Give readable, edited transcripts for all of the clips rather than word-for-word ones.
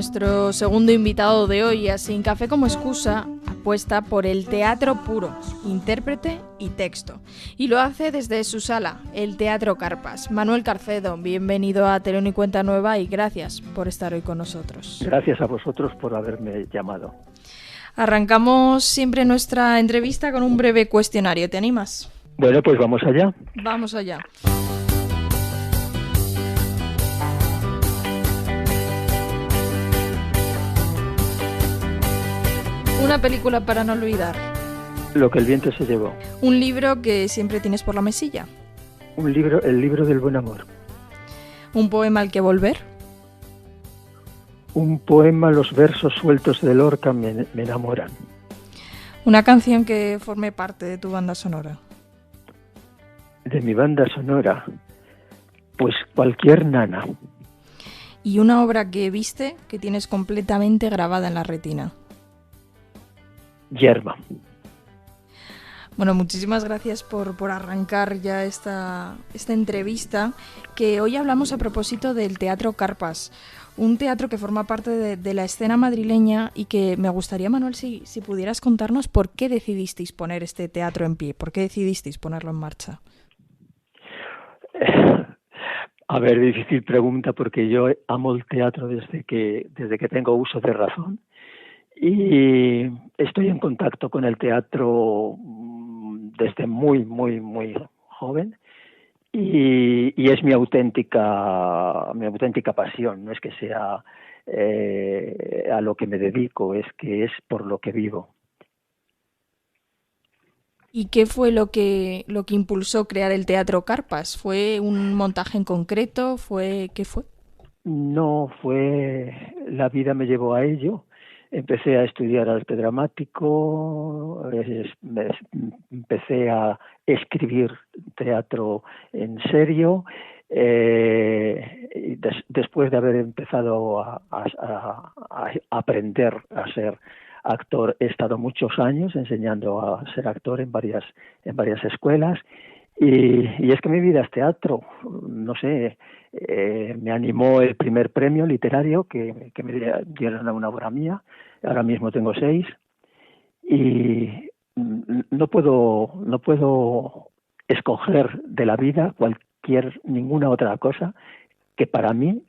nuestro segundo invitado de hoy, a Sin Café como excusa, apuesta por el teatro puro, intérprete y texto. Y lo hace desde su sala, el Teatro Carpas. Manuel Carcedo, bienvenido a Telón y Cuenta Nueva y gracias por estar hoy con nosotros. Gracias a vosotros por haberme llamado. Arrancamos siempre nuestra entrevista con un breve cuestionario. ¿Te animas? Bueno, pues vamos allá. Vamos allá. Una película para no olvidar. Lo que el viento se llevó. Un libro que siempre tienes por la mesilla. El libro del buen amor. Un poema al que volver. Un poema, los versos sueltos de Lorca me enamoran. Una canción que forme parte de tu banda sonora. De mi banda sonora, pues cualquier nana. Y una obra que viste que tienes completamente grabada en la retina. Yerma. Bueno, muchísimas gracias por arrancar ya esta entrevista, que hoy hablamos a propósito del Teatro Carpas, un teatro que forma parte de la escena madrileña y que me gustaría, Manuel, si pudieras contarnos por qué decidisteis poner este teatro en pie, por qué decidisteis ponerlo en marcha. A ver, difícil pregunta porque yo amo el teatro desde que tengo uso de razón. Y estoy en contacto con el teatro desde muy, muy, muy joven y es mi auténtica pasión. No es que sea a lo que me dedico, es que es por lo que vivo. ¿Y qué fue lo que impulsó crear el Teatro Carpas? ¿Fue un montaje en concreto? ¿Qué fue? No, la vida me llevó a ello. Empecé a estudiar arte dramático, empecé a escribir teatro en serio. Y después de haber empezado a aprender a ser actor, he estado muchos años enseñando a ser actor en varias escuelas. Y es que mi vida es teatro. No sé, me animó el primer premio literario que me dieron a una obra mía. Ahora mismo tengo 6 y no puedo escoger de la vida ninguna otra cosa que para mí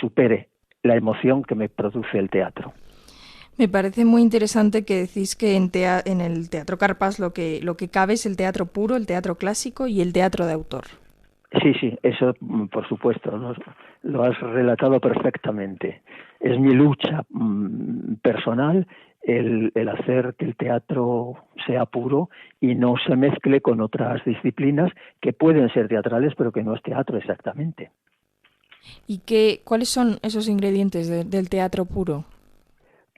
supere la emoción que me produce el teatro. Me parece muy interesante que decís que en el Teatro Carpas lo que cabe es el teatro puro, el teatro clásico y el teatro de autor. Sí, eso por supuesto, lo has relatado perfectamente. Es mi lucha personal el hacer que el teatro sea puro y no se mezcle con otras disciplinas que pueden ser teatrales, pero que no es teatro exactamente. ¿Y cuáles son esos ingredientes del teatro puro?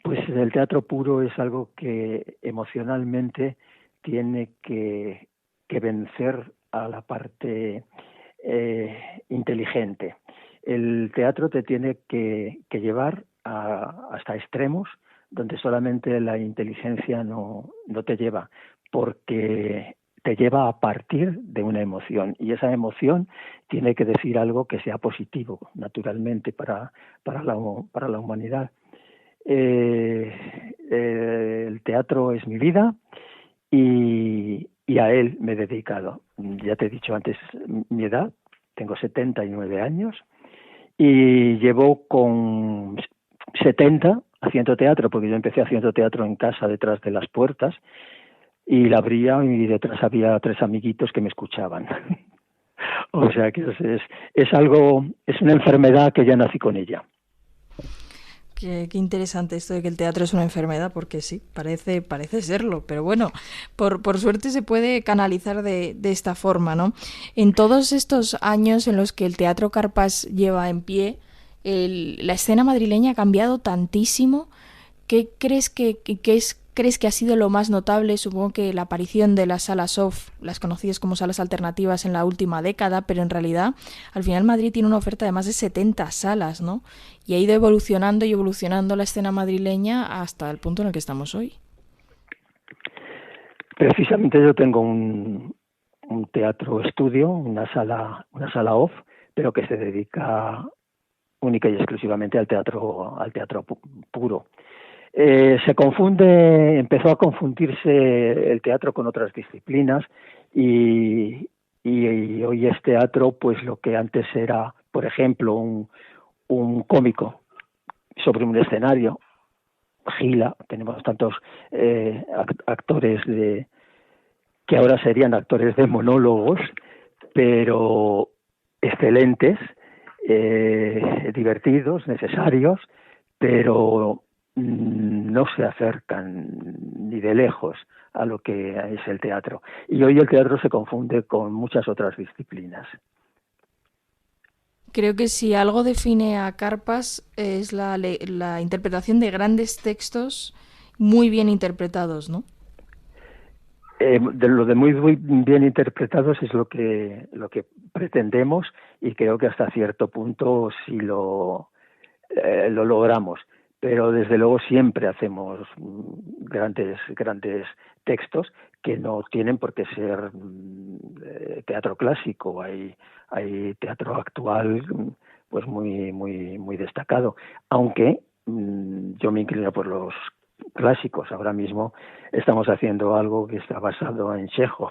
Pues el teatro puro es algo que emocionalmente tiene que vencer a la parte inteligente. El teatro te tiene que llevar hasta extremos donde solamente la inteligencia no te lleva, porque te lleva a partir de una emoción y esa emoción tiene que decir algo que sea positivo, naturalmente, para la humanidad. El teatro es mi vida y a él me he dedicado. Ya te he dicho antes mi edad, tengo 79 años y llevo con 70 haciendo teatro, porque yo empecé haciendo teatro en casa detrás de las puertas y la abría y detrás había 3 amiguitos que me escuchaban. O sea que es una enfermedad que ya nací con ella. Qué interesante esto de que el teatro es una enfermedad, porque sí, parece serlo, pero bueno, por suerte se puede canalizar de esta forma, ¿no? En todos estos años en los que el Teatro Carpas lleva en pie, la escena madrileña ha cambiado tantísimo. ¿Qué crees crees que ha sido lo más notable? Supongo que la aparición de las salas off, las conocidas como salas alternativas en la última década, pero en realidad al final Madrid tiene una oferta de más de 70 salas, ¿no? Y ha ido evolucionando y evolucionando la escena madrileña hasta el punto en el que estamos hoy. Precisamente yo tengo un teatro estudio, una sala off, pero que se dedica única y exclusivamente al teatro puro. Empezó a confundirse el teatro con otras disciplinas y hoy es teatro, pues lo que antes era, por ejemplo, un cómico sobre un escenario, Gila, tenemos tantos actores que ahora serían actores de monólogos, pero excelentes, divertidos, necesarios, pero no se acercan ni de lejos a lo que es el teatro. Y hoy el teatro se confunde con muchas otras disciplinas. Creo que si algo define a Carpas es la interpretación de grandes textos muy bien interpretados, ¿no? De lo de muy bien interpretados es lo que pretendemos, y creo que hasta cierto punto sí lo logramos. Pero desde luego siempre hacemos grandes textos que no tienen por qué ser teatro clásico. Hay teatro actual pues muy destacado, aunque yo me inclino por los clásicos. Ahora mismo estamos haciendo algo que está basado en Chekhov.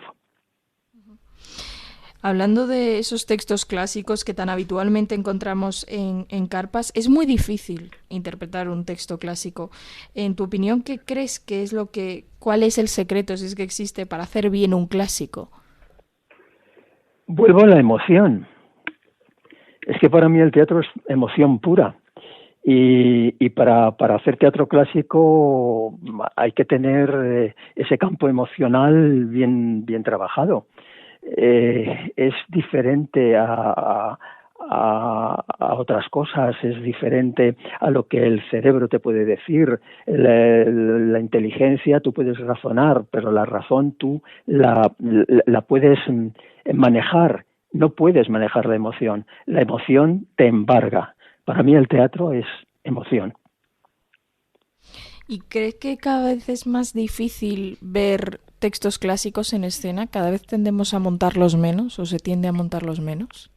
Hablando de esos textos clásicos que tan habitualmente encontramos en Carpas, es muy difícil interpretar un texto clásico. En tu opinión, ¿qué crees que es cuál es el secreto, si es que existe, para hacer bien un clásico? Vuelvo a la emoción. Es que para mí el teatro es emoción pura. Y para hacer teatro clásico hay que tener ese campo emocional bien trabajado. Es diferente a otras cosas, es diferente a lo que el cerebro te puede decir. La inteligencia tú puedes razonar, pero la razón tú la puedes manejar. No puedes manejar la emoción. La emoción te embarga. Para mí el teatro es emoción. ¿Y crees que cada vez es más difícil ver textos clásicos en escena? ¿Cada vez tendemos a montarlos menos o se tiende a montarlos menos?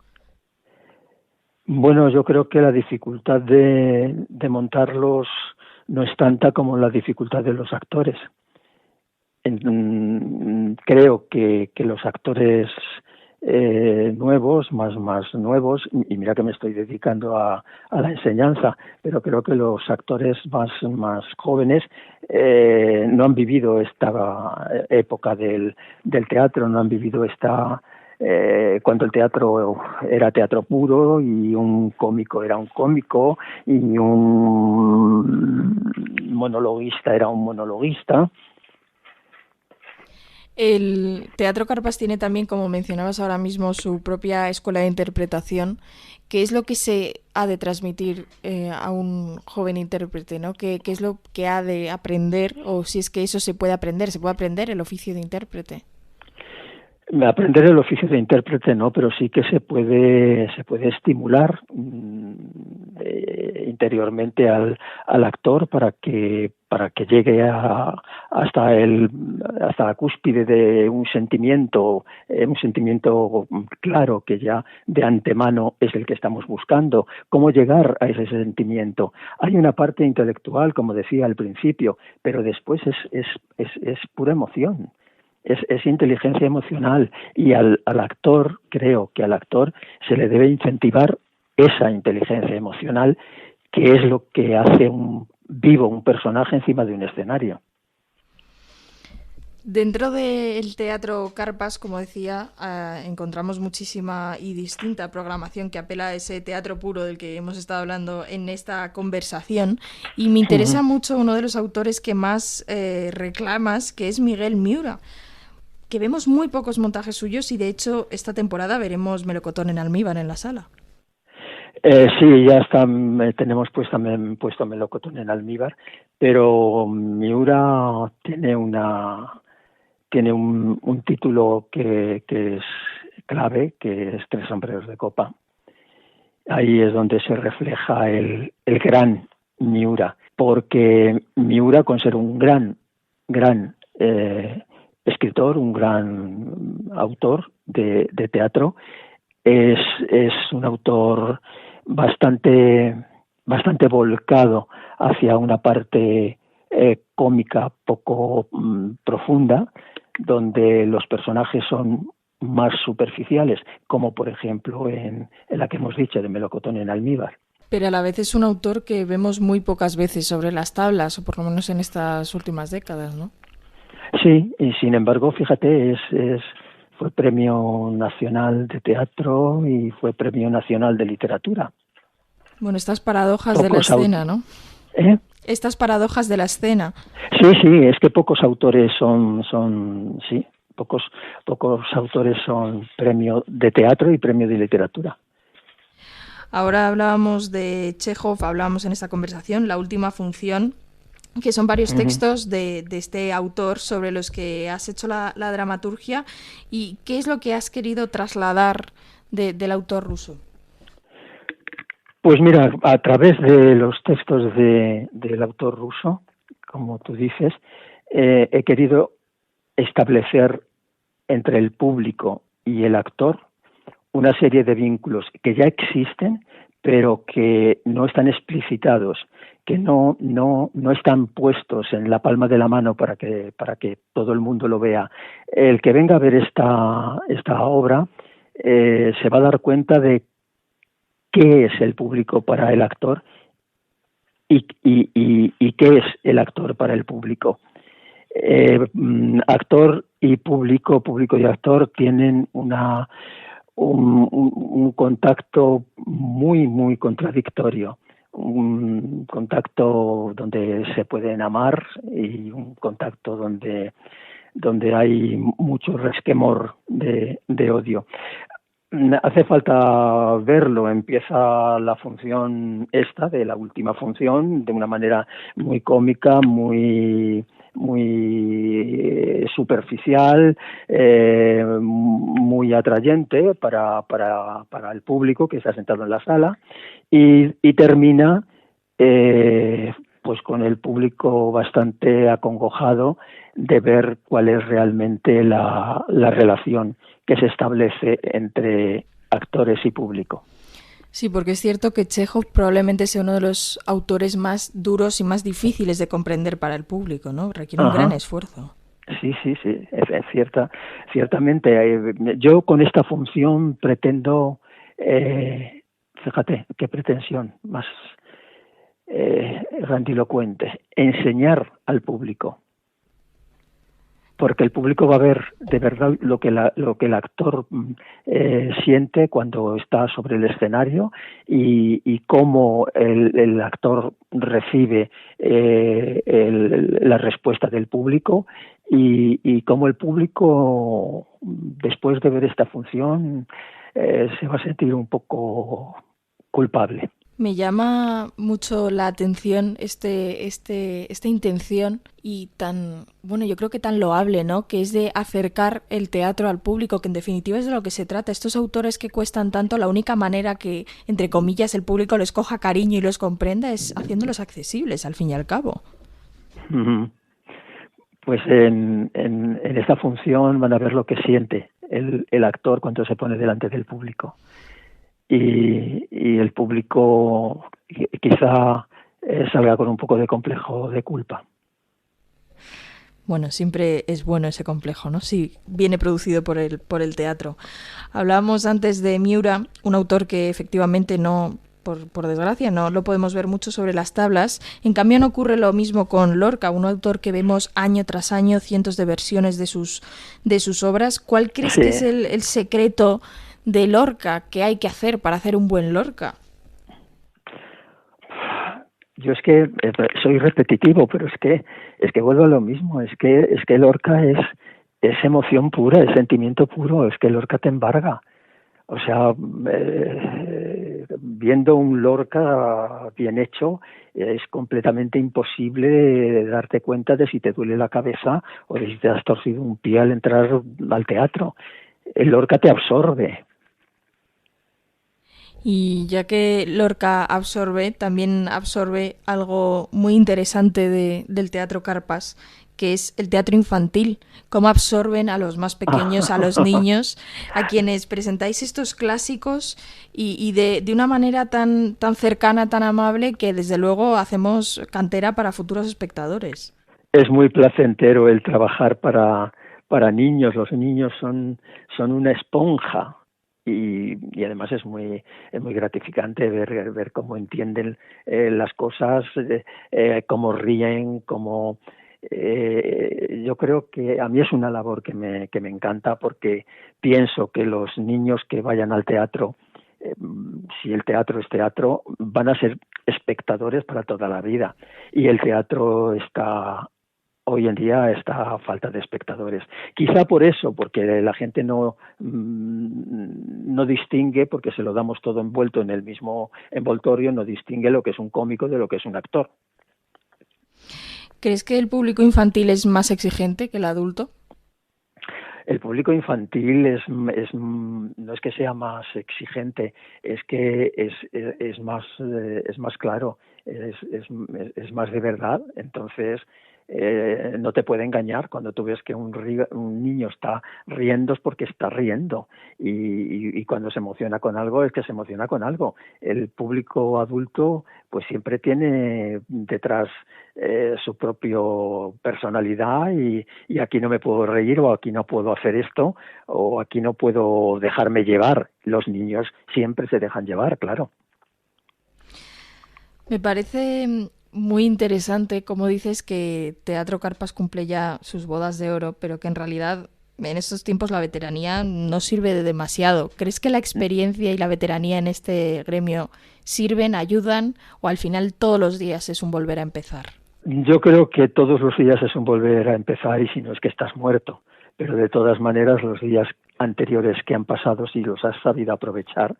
Bueno, yo creo que la dificultad de montarlos no es tanta como la dificultad de los actores. Creo que los actores nuevos, más nuevos, y mira que me estoy dedicando a la enseñanza, pero creo que los actores más jóvenes no han vivido esta época del teatro, no han vivido cuando el teatro era teatro puro y un cómico era un cómico y un monologuista era un monologuista. El Teatro Carpas tiene también, como mencionabas ahora mismo, su propia escuela de interpretación. ¿Qué es lo que se ha de transmitir a un joven intérprete, ¿no? ¿Qué es lo que ha de aprender, o si es que eso se puede aprender? ¿Se puede aprender el oficio de intérprete? Aprender el oficio de intérprete no, pero sí que se puede estimular interiormente al actor para que llegue hasta la cúspide de un sentimiento claro, que ya de antemano es el que estamos buscando. ¿Cómo llegar a ese sentimiento? Hay una parte intelectual, como decía al principio, pero después es pura emoción. Es inteligencia emocional, y al actor, creo que al actor se le debe incentivar esa inteligencia emocional, que es lo que hace un personaje encima de un escenario. Dentro del Teatro Carpas, como decía, encontramos muchísima y distinta programación que apela a ese teatro puro del que hemos estado hablando en esta conversación, y me interesa mucho uno de los autores que más reclamas, que es Miguel Miura, que vemos muy pocos montajes suyos, y de hecho esta temporada veremos Melocotón en almíbar en la sala. Sí, ya está, tenemos también puesto Melocotón en almíbar, pero Miura tiene un título que es clave, que es Tres sombreros de copa. Ahí es donde se refleja el gran Miura, porque Miura, con ser un gran escritor, un gran autor de teatro, es un autor bastante, bastante volcado hacia una parte cómica poco profunda, donde los personajes son más superficiales, como por ejemplo en la que hemos dicho de Melocotón en almíbar. Pero a la vez es un autor que vemos muy pocas veces sobre las tablas, o por lo menos en estas últimas décadas, ¿no? Sí, y sin embargo, fíjate, fue Premio Nacional de Teatro y fue Premio Nacional de Literatura. Bueno, estas paradojas de la Pocos escena, ¿no? ¿Eh? Estas paradojas de la escena. Sí, es que pocos autores sí, pocos autores son premio de teatro y premio de literatura. Ahora hablábamos de Chekhov, hablábamos en esta conversación, La última función, que son varios textos de este autor sobre los que has hecho la dramaturgia. ¿Y qué es lo que has querido trasladar del autor ruso? Pues mira, a través de los textos del autor ruso, como tú dices, he querido establecer entre el público y el actor una serie de vínculos que ya existen, pero que no están explicitados, que no están puestos en la palma de la mano para que todo el mundo lo vea. El que venga a ver esta obra se va a dar cuenta de qué es el público para el actor y qué es el actor para el público. Actor y público y actor tienen un contacto muy contradictorio, un contacto donde se pueden amar y un contacto donde hay mucho resquemor de odio. Hace falta verlo. Empieza la función esta de la última función de una manera muy cómica, muy superficial, muy atrayente para el público que está sentado en la sala y termina pues con el público bastante acongojado de ver cuál es realmente la relación que se establece entre actores y público. Sí, porque es cierto que Chekhov probablemente sea uno de los autores más duros y más difíciles de comprender para el público, ¿no? Requiere un gran esfuerzo. Sí, es ciertamente. Yo con esta función pretendo, fíjate, qué pretensión más grandilocuente, enseñar al público. Porque el público va a ver de verdad lo que el actor siente cuando está sobre el escenario y cómo el actor recibe la respuesta del público y cómo el público, después de ver esta función, se va a sentir un poco culpable. Me llama mucho la atención esta intención y tan, bueno, yo creo que tan loable, ¿no? Que es de acercar el teatro al público, que en definitiva es de lo que se trata. Estos autores que cuestan tanto, la única manera que, entre comillas, el público les coja cariño y los comprenda es haciéndolos accesibles, al fin y al cabo. Pues en esta función van a ver lo que siente el actor cuando se pone delante del público. Y el público quizá salga con un poco de complejo de culpa. Bueno, siempre es bueno ese complejo, ¿no? Si viene producido por el teatro. Hablábamos antes de Miura, un autor que efectivamente no, por desgracia, no lo podemos ver mucho sobre las tablas. En cambio, no ocurre lo mismo con Lorca, un autor que vemos año tras año cientos de versiones de sus obras. ¿Cuál crees que es el secreto de Lorca que hay que hacer para hacer un buen Lorca? Yo es que soy repetitivo, pero es que vuelvo a lo mismo. Es que Lorca es emoción pura, es sentimiento puro. Es que Lorca te embarga. O sea, viendo un Lorca bien hecho, es completamente imposible darte cuenta de si te duele la cabeza o de si te has torcido un pie al entrar al teatro. El Lorca te absorbe. Y ya que Lorca absorbe, también absorbe algo muy interesante del teatro Carpas, que es el teatro infantil. Cómo absorben a los más pequeños, a los niños, a quienes presentáis estos clásicos y de una manera tan cercana, tan amable, que desde luego hacemos cantera para futuros espectadores. Es muy placentero el trabajar para niños. Los niños son una esponja y además es muy gratificante ver cómo entienden las cosas, cómo ríen, cómo yo creo que a mí es una labor que me encanta, porque pienso que los niños que vayan al teatro, si el teatro es teatro, van a ser espectadores para toda la vida, y el teatro está hoy en día está a falta de espectadores. Quizá por eso, porque la gente no distingue, porque se lo damos todo envuelto en el mismo envoltorio, no distingue lo que es un cómico de lo que es un actor. ¿Crees que el público infantil es más exigente que el adulto? El público infantil no es que sea más exigente, es que es más claro, es más de verdad. Entonces, no te puede engañar. Cuando tú ves que un niño está riendo, es porque está riendo, y cuando se emociona con algo, es que se emociona con algo. El público adulto pues siempre tiene detrás su propio personalidad, y aquí no me puedo reír, o aquí no puedo hacer esto, o aquí no puedo dejarme llevar. Los niños siempre se dejan llevar, claro. Me parece muy interesante como dices que Teatro Carpas cumple ya sus bodas de oro, pero que en realidad en estos tiempos la veteranía no sirve de demasiado. ¿Crees que la experiencia y la veteranía en este gremio sirven, ayudan, o al final todos los días es un volver a empezar? Yo creo que todos los días es un volver a empezar, y si no es que estás muerto. Pero de todas maneras, los días anteriores que han pasado, si los has sabido aprovechar,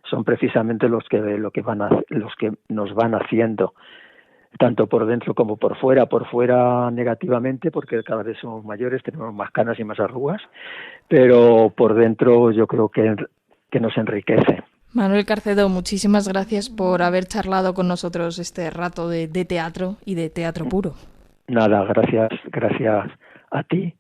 son precisamente los que nos van haciendo, tanto por dentro como por fuera negativamente, porque cada vez somos mayores, tenemos más canas y más arrugas, pero por dentro yo creo que nos enriquece. Manuel Carcedo, muchísimas gracias por haber charlado con nosotros este rato de teatro y de teatro puro. Nada, gracias a ti.